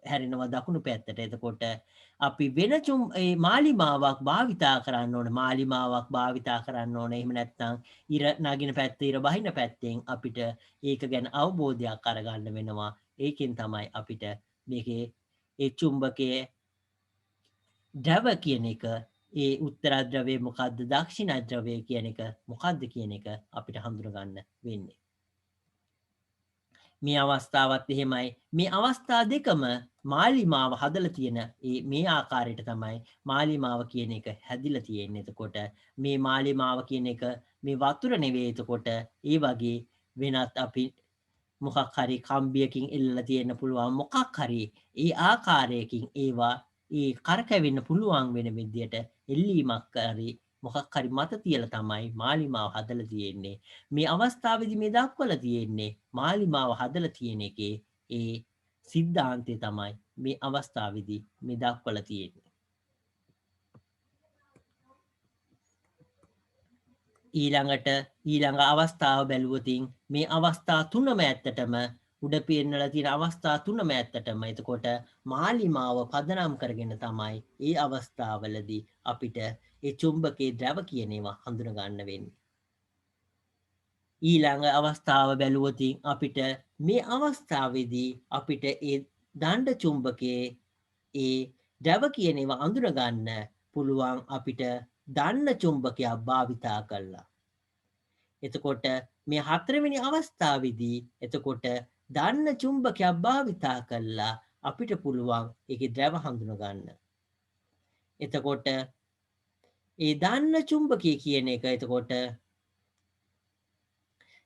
හැරෙනවා දකුණු පැත්තට. එතකොට අපි වෙන මාලිමාවක් භාවිතා කරන්න ඕන. මාලිමාවක් භාවිතා කරන්න ඕන. එහෙම නැත්නම් ඉර නගින පැත්ත ඉර බහින පැත්තෙන් අපිට ඒක ගැන අවබෝධයක් අරගන්න වෙනවා. ඒකෙන් තමයි අපිට මේකේ ඒ චුම්බකයේ ද්‍රව කියන එක ඒ උත්තර ද්‍රවය මොකද්ද දක්ෂිණ ද්‍රවය කියන එක මොකද්ද කියන එක අපිට හඳුනා ගන්න වෙන්නේ. මේ අවස්ථාවත් එහෙමයි. මේ අවස්ථා දෙකම මාලිමාව හදලා තියෙන මේ ආකාරයට තමයි මාලිමාව කියන එක හැදිලා තියෙන්නේ. එතකොට මේ මාලිමාව කියන එක මේ වතුර නෙවෙයි. එතකොට ඒ වගේ වෙනත් අපි මොකක් හරි කම්බියකින් එල්ලලා තියෙන්න පුළුවන් මොකක් හරි ඒ ආකාරයකින් ඒවා ඒ කරකැවෙන්න පුළුවන් වෙන විදියට එල්ලීමක් හරි මොකක් හරි මත තියලා තමයි මාලිමාව හදලා තියෙන්නේ. මේ අවස්ථාවේදී මේ දක්වලා තියෙන්නේ මාලිමාව හදලා තියෙන එකේ ඒ සිද්ධාන්තය තමයි මේ අවස්ථාවේදී මේ දක්වලා තියෙන්නේ. ඊළඟ අවස්ථාව බැලුවොත් මේ අවස්ථා තුනම ඇත්තටම උඩ පෙන්නලා තියෙන අවස්ථා තුනම ඇත්තටම එතකොට මාලිමාව පදනම් කරගෙන තමයි ඒ අවස්ථාවලදී අපිට ඒ චුම්බකයේ ද්‍රව කියන ඒවා හඳුනා ගන්න වෙන්නේ. ඊළඟ අවස්ථාව බැලුවොත් අපිට මේ අවස්ථාවේදී අපිට ඒ දණ්ඩ චුම්බකයේ ඒ ද්‍රව කියන ඒවා අඳුනා ගන්න පුළුවන් අපිට දන්න චුම්බකයක් භාවිතා කළා. එතකොට මේ හතරවෙනි අවස්ථාවේදී එතකොට දන්න චුම්බකයක් භාවිතා කළා අපිට පුළුවන් ඒකේ ද්‍රව හඳුන ගන්න. එතකොට ඒ දාන්න චුම්බකය කියන එක එතකොට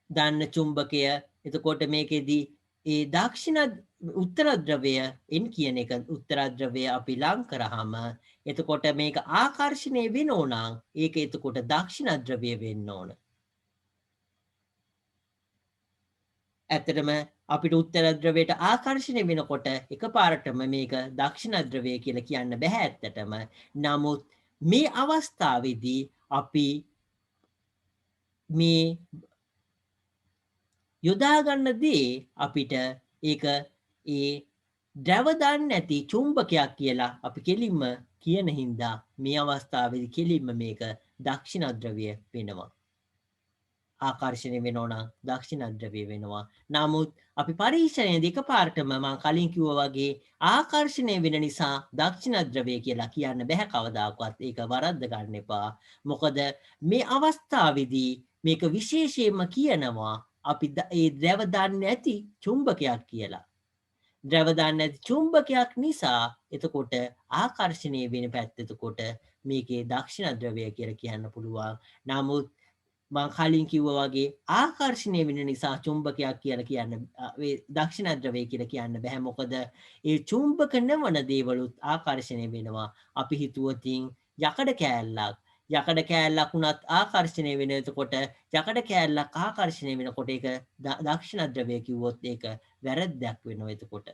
දාන්න චුම්බකය එතකොට මේකෙදී ඒ දක්ෂිණ උත්තර ද්‍රවය එන් කියන එක උත්තර ද්‍රවය අපි ලං කරාම එතකොට මේක ආකර්ෂණය වෙනෝ නම් ඒක එතකොට දක්ෂිණ ද්‍රවය වෙන්න ඕන. ඇත්තටම අපිට උත්තර ද්‍රවයට ආකර්ෂණය වෙනකොට එකපාරටම මේක දක්ෂිණ ද්‍රවය කියලා කියන්න බෑ ඇත්තටම. නමුත් මේ අවස්ථාවේදී අපි මේ යොදා ගන්න දේ අපිට ඒක ඒ ද්‍රව දන්නේ නැති චුම්බකයක් කියලා අපි කෙලින්ම කියන හින්දා මේ අවස්ථාවේදී කෙලින්ම මේක දක්ෂිණ ද්‍රවය වෙනවා. ආකර්ෂණය වෙනවා නම් දක්ෂිණ ද්‍රව්‍ය වෙනවා. නමුත් අපි පරීක්ෂණයේදී එකපාරටම මම කලින් කිව්වා වගේ ආකර්ෂණය වෙන නිසා දක්ෂිණ ද්‍රව්‍ය කියලා කියන්න බෑ කවදාකවත්. ඒක වරද්ද ගන්න එපා. මොකද මේ අවස්ථාවේදී මේක විශේෂයෙන්ම කියනවා අපි ඒ ද්‍රව දන්නේ නැති චුම්බකයක් කියලා. ද්‍රව දන්නේ නැති චුම්බකයක් නිසා එතකොට ආකර්ෂණය වෙන පැත්ත එතකොට මේකේ දක්ෂිණ ද්‍රව්‍ය කියලා කියන්න පුළුවන්. නමුත් මං කලින් කිව්වා වගේ ආකර්ෂණය වෙන නිසා චුම්බකයක් කියලා කියන්න දක්ෂිණ ද්‍රවය කියලා කියන්න බෑ. මොකද ඒ චුම්බක නොවන දේවලුත් ආකර්ෂණය වෙනවා. අපි හිතුවතින් යකඩ කෑල්ලක් වුණත් ආකර්ෂණය වෙන. එතකොට යකඩ කෑල්ලක් ආකර්ෂණය වෙනකොට ඒක දක්ෂිණ ද්‍රවය කිව්වොත් ඒක වැරද්දක් වෙනවා. එතකොට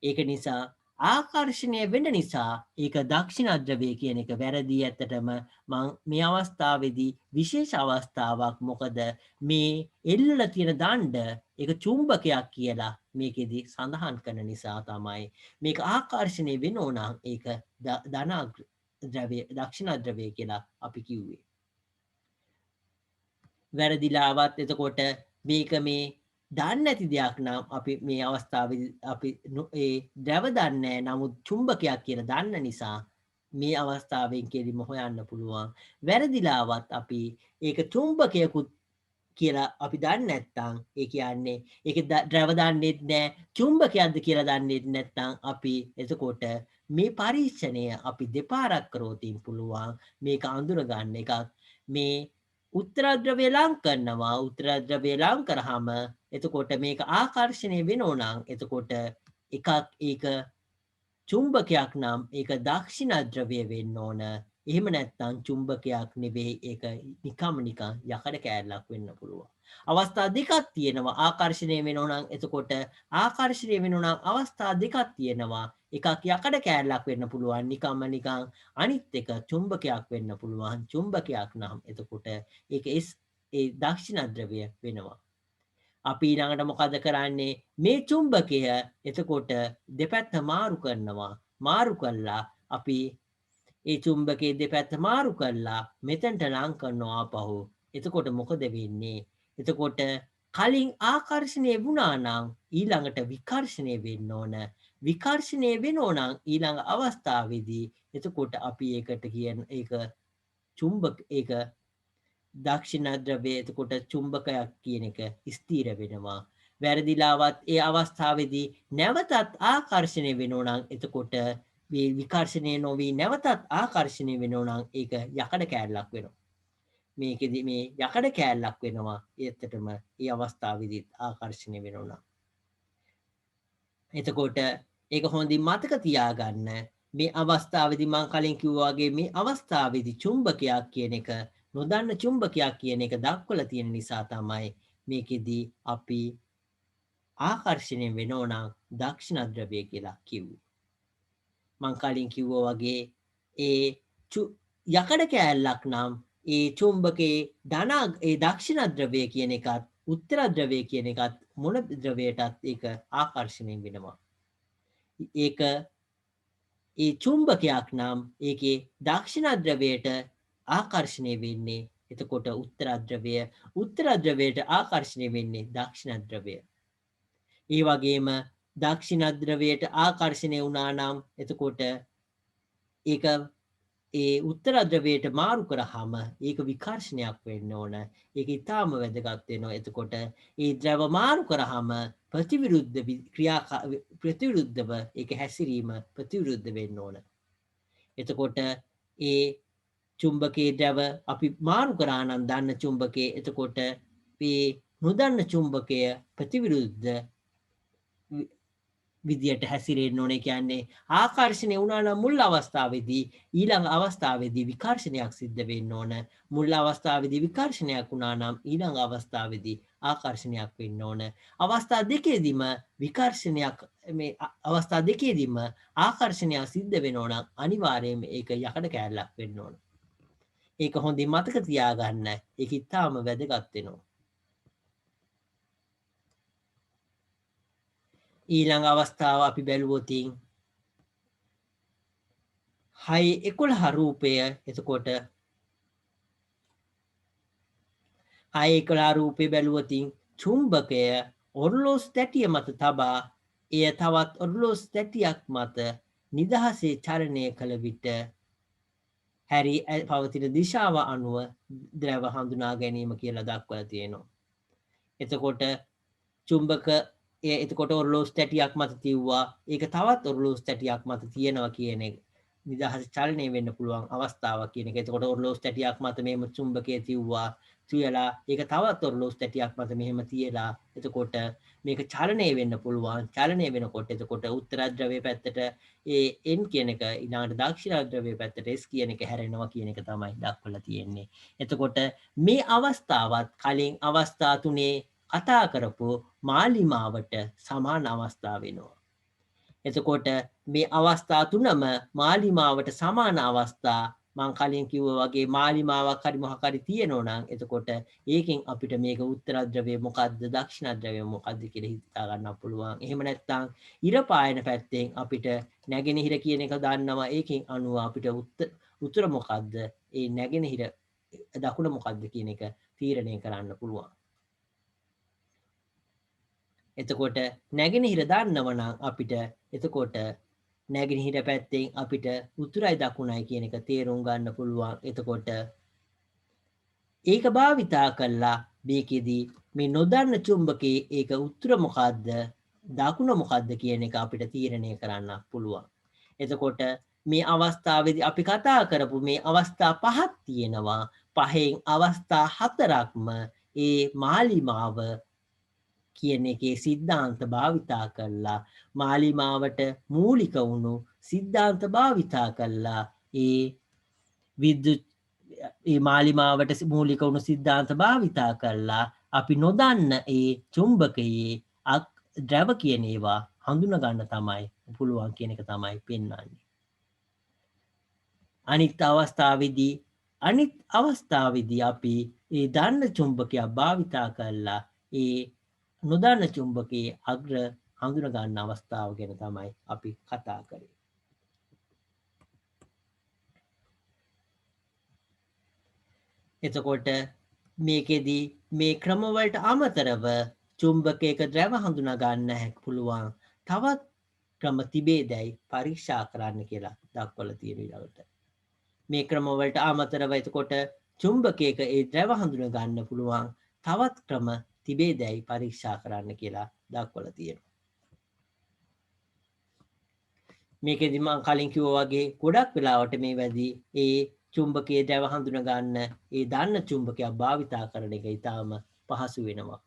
ඒක නිසා ආකර්ෂණය වෙන නිසා ඒක දක්ෂිණ ද්‍රවය කියන එක වැරදි. ඇත්තටම මං මේ අවස්ථාවේදී විශේෂ අවස්ථාවක්. මොකද මේ එල්ලලා තියෙන දණ්ඩ ඒක චුම්බකයක් කියලා මේකෙදි සඳහන් කරන නිසා තමයි මේක ආකර්ෂණය වෙනෝ නම් ඒක ධන ද්‍රවය දක්ෂිණ ද්‍රවය කියලා අපි කිව්වේ. වැරදිලාවත් එතකොට මේක මේ දන්නේ නැති දෙයක් නම් අපි මේ අවස්ථාවේදී අපි ඒ ද්‍රව දන්නේ නමුත් චුම්බකයක් කියලා දන්න නිසා මේ අවස්ථාවෙන් කෙලින්ම හොයන්න පුළුවන්. වැරදිලාවත් අපි ඒක චුම්බකයකුත් කියලා අපි දන්නේ නැත්නම් ඒ කියන්නේ ඒක ද්‍රව දන්නේත් නැහැ චුම්බකයක්ද කියලා දන්නේත් නැත්නම් අපි එතකොට මේ පරීක්ෂණය අපි දෙපාරක් කරෝතින් පුළුවන් මේක අඳුර ගන්න. එකක් මේ උත්තර ද්‍රවය ලං කරනවා. උත්තර ද්‍රවය ලං කරාම එතකොට මේක ආකර්ෂණය වෙනෝ නම් එතකොට එකක් ඒක චුම්බකයක් නම් ඒක දක්ෂිණ ද්‍රවය වෙන්න ඕන. එහෙම නැත්නම් චුම්බකයක් නෙවෙයි ඒක නිකම් යකඩ කෑල්ලක් වෙන්න පුළුවන්. අවස්ථා දෙකක් තියෙනවා. ආකර්ෂණය වෙනෝ නම් එතකොට ආකර්ෂණය වෙනෝ නම් අවස්ථා දෙකක් තියෙනවා. එකක් යකඩ කෑල්ලක් වෙන්න පුළුවන්. නිකන් අනිත් එක චුම්බකයක් වෙන්න පුළුවන්. චුම්බකයක් නම් එතකොට ඒක ඒ දක්ෂිණ ද්‍රවය වෙනවා. අපි ඊළඟට මොකද කරන්නේ මේ චුම්බකය එතකොට දෙපැත්ත මාරු කරනවා. මාරු කළා අපි ඒ චුම්බකයේ දෙපැත්ත මාරු කළා මෙතනට ලං කරනවා ආපහු. එතකොට මොකද වෙන්නේ? එතකොට කලින් ආකර්ෂණය වුණා නම් ඊළඟට විකර්ෂණය වෙන්න ඕන. විකර්ෂණය වෙනෝ නම් ඊළඟ අවස්ථාවේදී එතකොට අපි ඒකට කියන ඒක චුම්බක ඒක දක්ෂිණ ද්‍රවය එතකොට චුම්බකයක් කියන එක ස්ථීර වෙනවා. වැරදිලාවත් ඒ අවස්ථාවේදී නැවතත් ආකර්ෂණය වෙනෝ නම් එතකොට මේ විකර්ෂණය නොවී නැවතත් ආකර්ෂණය වෙනෝ නම් ඒක යකඩ කෑල්ලක් වෙනවා. මේකෙදි මේ යකඩ කෑල්ලක් වෙනවා. ඇත්තටම ඒ අවස්ථාවේදීත් ආකර්ෂණය වෙනෝ නම්. එතකොට ඒක හොඳින් මතක තියාගන්න. මේ අවස්ථාවේදී මම කලින් කිව්වා වගේ මේ අවස්ථාවේදී චුම්බකයක් කියන එක නොදන්න චුම්බකයක් කියන එක දක්වලා තියෙන නිසා තමයි මේකෙදී අපි ආකර්ෂණය වෙනෝ නම් දක්ෂිණ ද්‍රවය කියලා කිව්වේ. මං කලින් කිව්වා වගේ ඒ යකඩ කෑල්ලක් නම් ඒ චුම්බකේ ඒ දක්ෂිණ ද්‍රවය කියන එකත් උත්තර ද්‍රවය කියන එකත් මොන ද්‍රවයටත් ඒක ආකර්ෂණය වෙනවා. ඒක ඒ චුම්බකයක් නම් ඒකේ දක්ෂිණ ද්‍රවයට ආකර්ෂණය වෙන්නේ එතකොට උත්තර ද්‍රවයට ආකර්ෂණය වෙන්නේ දක්ෂිණ ද්‍රවය. ඒ වගේම දක්ෂිණ ද්‍රවයට ආකර්ෂණය වුණා නම් එතකොට ඒක ඒ උත්තරද්‍රවයට මාරු කරාම ඒක විකර්ෂණයක් වෙන්න ඕන. ඒක ඊටාම වැදගත් වෙනවා. එතකොට ඒ ද්‍රව මාරු කරාම ප්‍රතිවිරුද්ධව ඒක හැසිරීම ප්‍රතිවිරුද්ධ වෙන්න ඕන. එතකොට ඒ චුම්බකයේ ද්‍රව අපි මාරු කරා නම් දන්න චුම්බකයේ එතකොට මේ නොදන්න චුම්බකය ප්‍රතිවිරුද්ධ විදියට හැසිරෙන්න ඕනේ. කියන්නේ ආකර්ෂණය වුණා නම් මුල් අවස්ථාවේදී ඊළඟ අවස්ථාවේදී විකර්ෂණයක් සිද්ධ වෙන්න ඕන. මුල් අවස්ථාවේදී විකර්ෂණයක් වුණා නම් ඊළඟ අවස්ථාවේදී ආකර්ෂණයක් වෙන්න ඕන. අවස්ථා දෙකේදීම විකර්ෂණයක් මේ අවස්ථා දෙකේදීම ආකර්ෂණයක් සිද්ධ වෙනවා නම් අනිවාර්යයෙන්ම ඒක යකඩ කෑල්ලක් වෙන්න ඕන. ඒක හොඳින් මතක තියාගන්න. ඒක ඉතාම වැදගත් වෙනවා. ඊළඟ අවස්ථාව අපි බැලුවොතින් 6:11 රූපය. එතකොට 6:11 රූපේ බැලුවොතින් චුම්බකය ඔර්ලෝස් තැටිය මත තබා එය තවත් ඔර්ලෝස් තැටියක් මත නිදහසේ චලනය කළ විට හැරි පවතින දිශාව අනුව ද්‍රව හඳුනා ගැනීම කියලා දක්වලා තියෙනවා. එතකොට චුම්බක එතකොට ඔර්ලෝස් තැටියක් මත තියුවා. ඒක තවත් ඔර්ලෝස් තැටියක් මත තියෙනවා කියන එක. නිදහස චලනය වෙන්න පුළුවන් අවස්ථාවක් කියන එක. එතකොට ඔර්ලෝස් තැටියක් මත මෙහෙම චුම්බකයේ තියුවා. තියලා ඒක තවත් ඔර්ලෝස් තැටියක් මත මෙහෙම තියලා එතකොට මේක චලනය වෙන්න පුළුවන්. චලනය වෙනකොට එතකොට උත්තරද්‍රවයේ පැත්තට ඒ n කියන එක ඊළඟට දක්ෂිණද්‍රවයේ පැත්තට s කියන එක හැරෙනවා කියන එක තමයි දක්වලා තියෙන්නේ. එතකොට මේ අවස්ථාවත් කලින් අවස්ථා තුනේ කතා කරපු මාලිමාවට සමාන අවස්ථා වෙනවා. එතකොට මේ අවස්ථා තුනම මාලිමාවට සමාන අවස්ථා මං කලින් කිව්වා වගේ මාලිමාවක් හරි මොකක් හරි තියෙනවා නම් එතකොට ඒකෙන් අපිට මේක උත්තරද්‍රවය මොකද්ද දක්ෂිණද්‍රවය මොකද්ද කියලා හිතා ගන්න පුළුවන්. එහෙම නැත්නම් ඉර පායන පැත්තෙන් අපිට නැගෙනහිර කියන එක දන්නවා. ඒකෙන් අනුව අපිට උත්තර මොකද්ද ඒ නැගෙනහිර දකුණ මොකද්ද කියන එක තීරණය කරන්න පුළුවන්. එතකොට නැගෙනහිර දන්නවනම් අපිට එතකොට නැගෙනහිර පැත්තෙන් අපිට උතුරයි දකුණයි කියන එක තේරුම් ගන්න පුළුවන්. එතකොට ඒක භාවිතා කළා මේකෙදී මේ නොදන්න චුම්බකයේ ඒක උත්තර මොකද්ද දකුණ මොකද්ද කියන එක අපිට තීරණය කරන්න පුළුවන්. එතකොට මේ අවස්ථාවේදී අපි කතා කරපු මේ අවස්ථා පහක් තියෙනවා. පහෙන් අවස්ථා හතරක්ම ඒ මාලිමාව කියන එකේ සිද්ධාන්ත භාවිතා කළා. මාලිමාවට මූලික වුණු සිද්ධාන්ත භාවිතා කළා. ඒ විද්‍යුත් ඒ මාලිමාවට මූලික වුණු සිද්ධාන්ත භාවිතා කළා. අපි නොදන්න ඒ චුම්බකයේ ද්‍රව කියන ඒවා හඳුනා ගන්න තමයි පුළුවන් කියන එක තමයි පෙන්වන්නේ. අනිත් අවස්ථාවේදී අපි ඒ දන්න චුම්බකයක් භාවිතා කළා. ඒ නොදන්න චුම්බකයේ අග්‍ර හඳුන ගන්න අවස්ථාව ගැන තමයි අපි කතා කරේ. එතකොට මේකෙදී මේ ක්‍රමවලට අමතරව චුම්බකයක ද්‍රව හඳුනා ගන්න පුළුවන් තවත් ක්‍රම තිබේදයි පරීක්ෂා කරන්න කියලා දක්වලා තියෙනවා ඊළඟට. මේ ක්‍රමවලට අමතරව එතකොට චුම්බකයක ඒ ද්‍රව හඳුනා ගන්න පුළුවන් තවත් ක්‍රම තිබේදයි පරීක්ෂා කරන්න කියලා දක්වලා තියෙනවා. මේකෙදි මම කලින් කිව්වා වගේ ගොඩක් වෙලාවට මේ වැඩි ඒ චුම්බකයේ ද්‍රව හඳුනා ගන්න ඒ දන්න චුම්බකයක් භාවිතා කරන එක ඊටාම පහසු වෙනවා.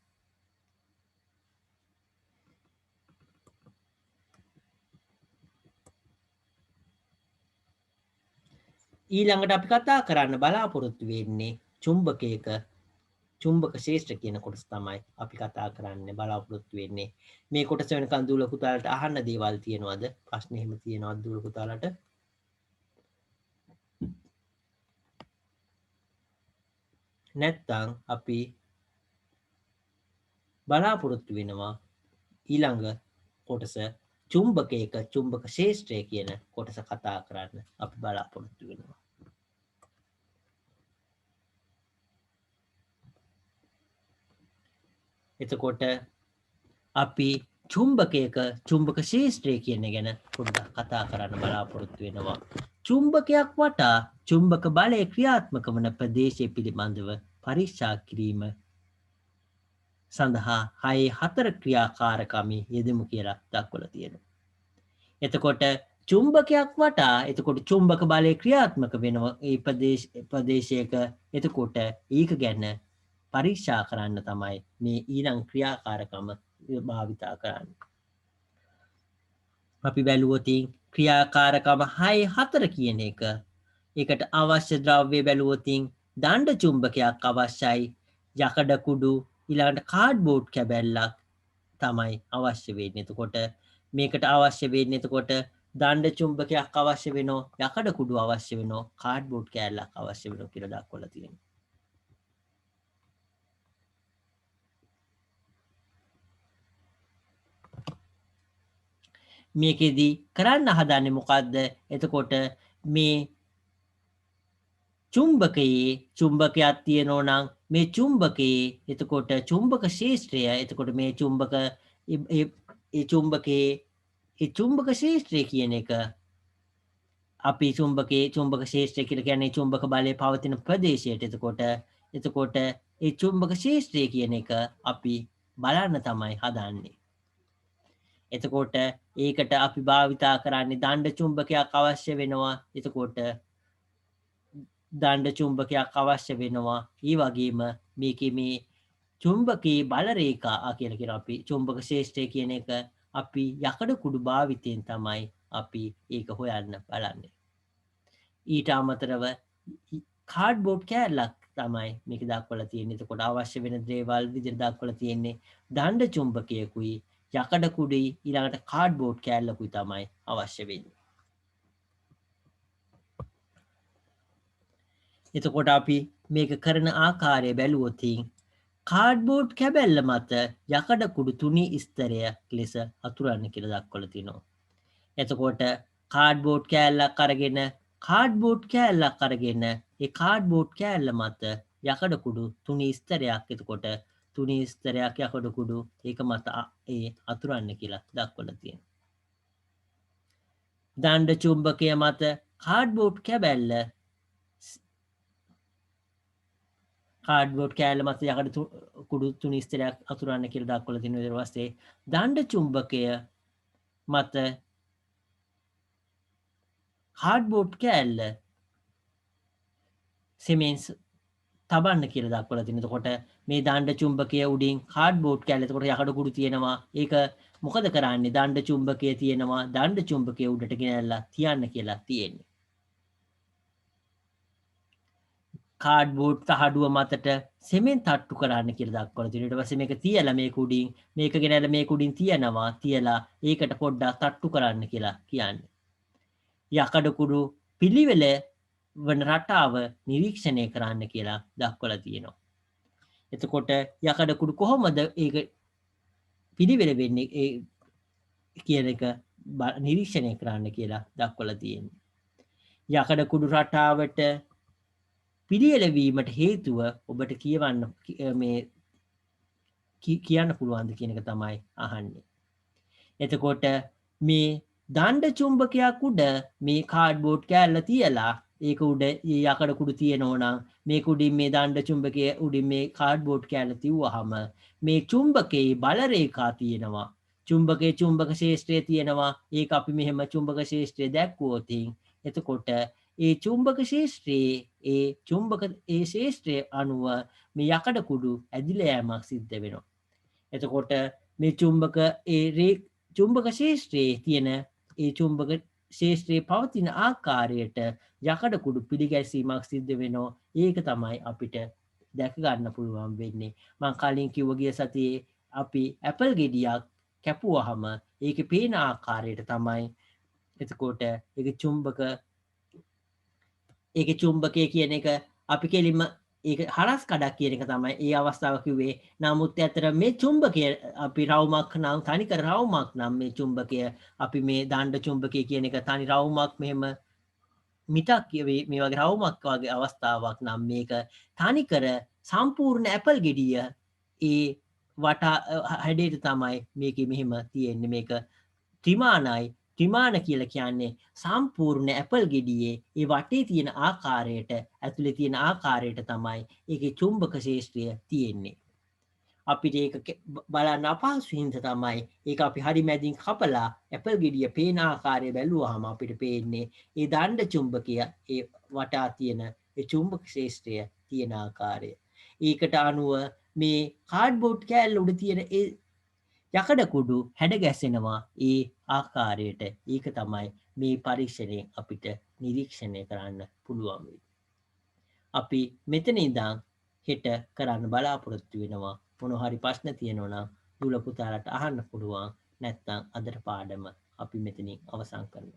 ඊළඟට අපි කතා කරන්න බලාපොරොත්තු වෙන්නේ චුම්බක ශේෂ්ත්‍ර කියන කොටස තමයි අපි කතා කරන්න බලාපොරොත්තු වෙන්නේ. මේ කොටස වෙනකන් දූල පුතාලට අහන්න දේවල් තියෙනවද? ප්‍රශ්න එහෙම තියෙනවද දූල පුතාලට? නැත්තම් අපි බලාපොරොත්තු වෙනවා ඊළඟ කොටස චුම්බකයක චුම්බක ශේෂ්ත්‍රය කියන කොටස කතා කරන්න අපි බලාපොරොත්තු වෙනවා. එතකොට අපි චුම්බකයක චුම්බක ශේෂ්ත්‍රය කියන ගැන පොඩ්ඩක් කතා කරන්න බලාපොරොත්තු වෙනවා. චුම්බකයක් වටා චුම්බක බලය ක්‍රියාත්මක වන ප්‍රදේශය පිළිබඳව පරීක්ෂා කිරීම සඳහා 6 ක්‍රියාකාරකමි යෙදෙමු කියලා දක්වලා තියෙනවා. එතකොට චුම්බකයක් වටා එතකොට චුම්බක බලය ක්‍රියාත්මක වෙනවා ඒ ප්‍රදේශයක. එතකොට ඒක ගැන පරීක්ෂා කරන්න තමයි මේ ඊළඟ ක්‍රියාකාරකම භාවිතා කරන්නේ. අපි බැලුවොත් ක්‍රියාකාරකම 4 කියන එක. ඒකට අවශ්‍ය ද්‍රව්‍ය බැලුවොත් දණ්ඩ චුම්බකයක් අවශ්‍යයි. යකඩ කුඩු ඊළඟට කාඩ්බෝඩ් කැබැල්ලක් තමයි අවශ්‍ය වෙන්නේ. එතකොට මේකට අවශ්‍ය වෙන්නේ එතකොට දණ්ඩ චුම්බකයක් අවශ්‍ය වෙනවා, යකඩ කුඩු අවශ්‍ය වෙනවා, කාඩ්බෝඩ් කෑල්ලක් අවශ්‍ය වෙනවා කියලා දක්වලා තියෙනවා. මේකෙදී කරන්න හදන්නේ මොකද්ද? එතකොට මේ චුම්බකයේ චුම්බකයක් තියෙනවා නම් මේ චුම්බකයේ එතකොට චුම්බක ක්ෂේත්‍රය එතකොට මේ චුම්බක ඒ චුම්බකයේ ඒ චුම්බක ක්ෂේත්‍රය කියන එක අපි චුම්බක ක්ෂේත්‍රය කියලා කියන්නේ චුම්බක බලය පවතින ප්‍රදේශයට. එතකොට ඒ චුම්බක ක්ෂේත්‍රය කියන එක අපි බලන්න තමයි හදන්නේ. එතකොට ඒකට අපි භාවිතා කරන්නේ දණ්ඩ චුම්බකයක් අවශ්‍ය වෙනවා. එතකොට දණ්ඩ චුම්බකයක් අවශ්‍ය වෙනවා. ඒ වගේම මේකේ මේ චුම්බකයේ බල රේඛා කියලා කියන අපි චුම්බක ක්ෂේත්‍රය කියන එක අපි යකඩ කුඩු භාවිතයෙන් තමයි අපි ඒක හොයන්න බලන්නේ. ඊට අමතරව කාඩ්බෝඩ් කෑල්ලක් තමයි මේක දක්වලා තියෙන්නේ. එතකොට අවශ්‍ය වෙන දේවල් විදිහට දක්වලා තියෙන්නේ දණ්ඩ චුම්බකයකුයි යකඩ කුඩුයි ඊළඟට කාඩ්බෝඩ් කෑල්ලකුයි තමයි අවශ්‍ය වෙන්නේ. එතකොට අපි මේක කරන ආකාරය බැලුවොත් කාඩ්බෝඩ් කැබැල්ල මත යකඩ කුඩු තුනී ස්තරයක් ලෙස අතුරන්න කියලා දක්වලා තිනවා. එතකොට කාඩ්බෝඩ් කෑල්ලක් අරගෙන ඒ කාඩ්බෝඩ් කෑල්ල මත යකඩ කුඩු තුනී ස්තරයක් එතකොට තුනී ස්තරයක් යකඩ කුඩු ඒක මත ඒ අතුරන්න කියලා දක්වලා තියෙනවා. දණ්ඩ චුම්බකය මත කාඩ්බෝඩ් කෑල්ල මත යකඩ කුඩු තුනී ස්තරයක් අතුරන්න කියලා දක්වලා තියෙනවා. ඊට පස්සේ දණ්ඩ චුම්බකය මත කාඩ්බෝඩ් කෑල්ල සෙමෙන්ස් තබන්න කියලා දක්වලා තියෙනවා. එතකොට මේ දණ්ඩ චුම්බකය උඩින් කාඩ්බෝඩ් කෑල්ල එතකොට යකඩ කුඩු තියෙනවා. ඒක මොකද කරන්නේ? දණ්ඩ චුම්බකය තියෙනවා. දණ්ඩ චුම්බකය උඩට ගෙනල්ලා තියන්න කියලා තියෙන්නේ. කාඩ්බෝඩ් තහඩුව මතට සෙමෙන් තට්ටු කරන්න කියලා දක්වලා තියෙනවා. ඊට පස්සේ මේක තියලා මේක උඩින් මේක ගෙනල්ලා මේක උඩින් තියනවා. තියලා ඒකට පොඩ්ඩක් තට්ටු කරන්න කියලා කියන්නේ. යකඩ කුඩු පිළිවෙල වන රටාව නිරීක්ෂණය කරන්න කියලා දක්වලා තියෙනවා. එතකොට යකඩ කුඩු කොහොමද ඒක පිළිවෙල වෙන්නේ කියන එක නිරීක්ෂණය කරන්න කියලා දක්වලා තියෙන්නේ. යකඩ කුඩු රටාවට පිළියෙල වීමට හේතුව ඔබට කියවන්න මේ කියන්න පුළුවන්ද කියන එක තමයි අහන්නේ. එතකොට මේ දණ්ඩ චුම්බකයක් උඩ මේ කාඩ්බෝඩ් කෑල්ල තියලා ඒක උඩ යකඩ කුඩු තියෙනවා නම් මේක උඩින් මේ දණ්ඩ චුම්බකයේ උඩින් මේ කාඩ්බෝඩ් කෑල්ල තියුවාම මේ චුම්බකයේ බල රේඛා තියෙනවා. චුම්බකයේ චුම්බක ක්ෂේත්‍රය තියෙනවා. ඒක අපි මෙහෙම චුම්බක ක්ෂේත්‍රය දැක්වුවොත් එතකොට ඒ චුම්බක ක්ෂේත්‍රයේ ඒ ක්ෂේත්‍රයේ අනුව මේ යකඩ කුඩු ඇදිලා යෑමක් සිද්ධ වෙනවා. එතකොට මේ චුම්බක ක්ෂේත්‍රයේ තියෙන ඒ චුම්බක ක්ෂේත්‍රයේ පවතින ආකාරයට යකඩ කුඩු පිළිගැසීමක් සිද්ධ වෙනවා. ඒක තමයි අපිට දැක ගන්න පුළුවන් වෙන්නේ. මම කලින් කිව්ව ගිය සතියේ අපි ඇපල් ගෙඩියක් කැපුවාම ඒකේ පේන ආකාරයට තමයි එතකොට ඒක චුම්බකය කියන එක අපි කෙලින්ම ඒක හරස් කඩක් කියන එක තමයි ඒ අවස්ථාව කිව්වේ. නමුත් ඇත්තට මේ චුම්බකය අපි රවුමක් නම් තනිකර රවුමක් නම් මේ චුම්බකය අපි මේ දණ්ඩ චුම්බකය කියන එක තනි රවුමක් මෙහෙම මිටක් මේ වගේ රවුමක් වගේ අවස්ථාවක් නම් මේක තනිකර සම්පූර්ණ ඇපල් ගෙඩිය ඒ වටා හැඩයට තමයි මේක මෙහෙම තියෙන්නේ. මේක ත්‍රිමාණයි ත්‍රිමාණ කියලා කියන්නේ සම්පූර්ණ ඇපල් ගෙඩියේ ඒ වටේ තියෙන ආකාරයට ඇතුලේ තියෙන ආකාරයට තමයි ඒකේ චුම්බක ශේෂ්ත්‍රය තියෙන්නේ. අපිට ඒක බලන්න අපහසු හින්දා තමයි ඒක අපි හරි මැදින් කපලා ඇපල් ගෙඩිය පේන ආකාරය බැලුවාම අපිට පේන්නේ ඒ දණ්ඩ චුම්බකය ඒ වටා තියෙන ඒ චුම්බක ශේෂ්ත්‍රය තියෙන ආකාරය. ඒකට අනුව මේ කාඩ්බෝඩ් කෑල්ල උඩ තියෙන ඒ යකඩ කුඩු හැඩ ගැසෙනවා ඒ ආකාරයට. ඒක තමයි මේ පරීක්ෂණයෙන් අපිට නිරීක්ෂණය කරන්න පුළුවන් වෙන්නේ. අපි මෙතන ඉඳන් හෙට කරන්න බලාපොරොත්තු වෙනවා. මොනවා හරි ප්‍රශ්න තියෙනවා නම් දුල පුතාලට අහන්න පුළුවන්. නැත්නම් අදට පාඩම අපි මෙතනින් අවසන් කරනවා.